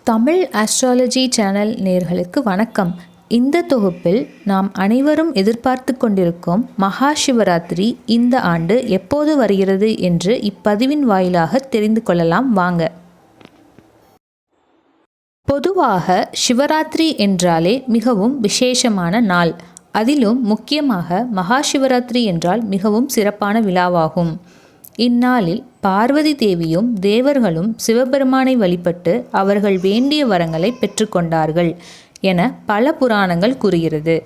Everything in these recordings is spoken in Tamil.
தமிழ் ஆஸ்ட்ராலஜி சேனல் நேயர்களுக்கு வணக்கம். இந்த தொகுப்பில் நாம் அனைவரும் எதிர்பார்த்து கொண்டிருக்கும் மகா சிவராத்திரி இந்த ஆண்டு எப்போது வருகிறது என்று இப்பதிவின் வாயிலாக தெரிந்து கொள்ளலாம் வாங்க. பொதுவாக சிவராத்திரி என்றாலே மிகவும் விசேஷமான நாள். அதிலும் முக்கியமாக மகா சிவராத்திரி என்றால் மிகவும் சிறப்பான விழாவாகும். இந்நாளில் பார்வதி தேவியும் தேவர்களும் சிவபெருமானை வழிபட்டு அவர்கள் வேண்டிய வரங்களை பெற்றுக்கொண்டார்கள் என பல புராணங்கள் கூறுகிறது.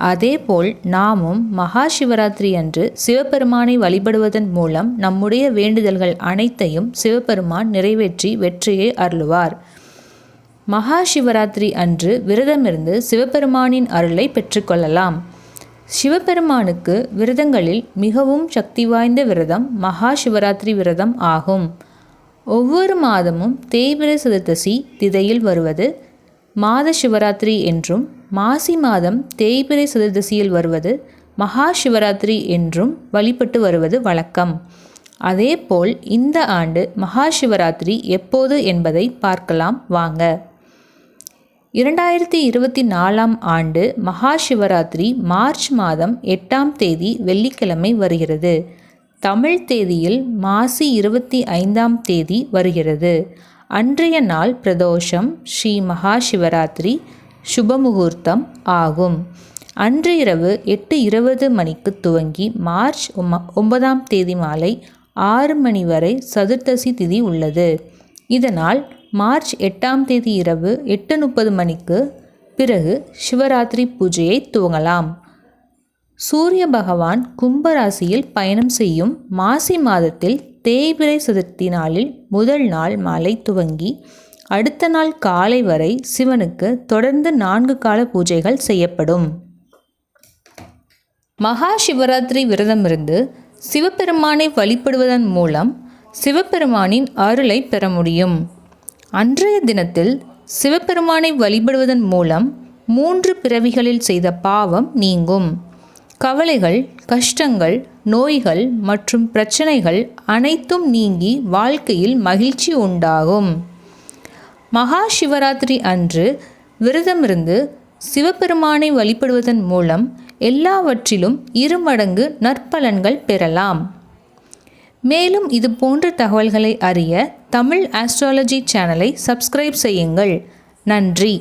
அதேபோல் நாமும் மகா சிவராத்திரி அன்று சிவபெருமானை வழிபடுவதன் மூலம் நம்முடைய வேண்டுதல்கள் அனைத்தையும் சிவபெருமான் நிறைவேற்றி வெற்றியை அருளுவார். மகா சிவராத்திரி அன்று விரதமிருந்து சிவபெருமானின் அருளை பெற்றுக்கொள்ளலாம். சிவபெருமானுக்கு விரதங்களில் மிகவும் சக்தி வாய்ந்த விரதம் மகா சிவராத்திரி விரதம் ஆகும். ஒவ்வொரு மாதமும் தேய்பிறை சதுர்த்தசி திதையில் வருவது மாத சிவராத்திரி என்றும், மாசி மாதம் தேய்பிறை சதுர்த்தசியில் வருவது மகா சிவராத்திரி என்றும் வழிபட்டு வருவது வழக்கம். அதேபோல் இந்த ஆண்டு மகா சிவராத்திரி எப்போது என்பதை பார்க்கலாம் வாங்க. 2024 ஆண்டு மகா சிவராத்திரி மார்ச் மாதம் 8ஆம் தேதி வெள்ளிக்கிழமை வருகிறது. தமிழ் தேதியில் மாசி 25ஆம் தேதி வருகிறது. அன்றைய நாள் பிரதோஷம் ஸ்ரீ மகா சிவராத்திரி சுபமுகூர்த்தம் ஆகும். அன்று இரவு 8:20 மணிக்கு துவங்கி மார்ச் 9ஆம் தேதி மாலை 6 மணி வரை சதுர்த்தசி திதி உள்ளது. இதனால் மார்ச் 8ஆம் தேதி இரவு 8:30 மணிக்கு பிறகு சிவராத்திரி பூஜையை துவங்கலாம். சூரிய பகவான் கும்பராசியில் பயணம் செய்யும் மாசி மாதத்தில் தேய்பிறை சதுர்த்தி நாளில் முதல் நாள் மாலை துவங்கி அடுத்த நாள் காலை வரை சிவனுக்கு தொடர்ந்து 4 கால பூஜைகள் செய்யப்படும். மகா சிவராத்திரி விரதமிருந்து சிவபெருமானை வழிபடுவதன் மூலம் சிவபெருமானின் அருளை பெற முடியும். அன்றைய தினத்தில் சிவபெருமானை வழிபடுவதன் மூலம் 3 பிறவிகளில் செய்த பாவம் நீங்கும். கவலைகள், கஷ்டங்கள், நோய்கள் மற்றும் பிரச்சனைகள் அனைத்தும் நீங்கி வாழ்க்கையில் மகிழ்ச்சி உண்டாகும். மகா சிவராத்திரி அன்று விரதமிருந்து சிவபெருமானை வழிபடுவதன் மூலம் எல்லாவற்றிலும் 2 மடங்கு நற்பலன்கள் பெறலாம். மேலும் இது போன்ற தகவல்களை அறிய தமிழ் ஆஸ்ட்ராலஜி சேனலை சப்ஸ்கிரைப் செய்யுங்கள். நன்றி.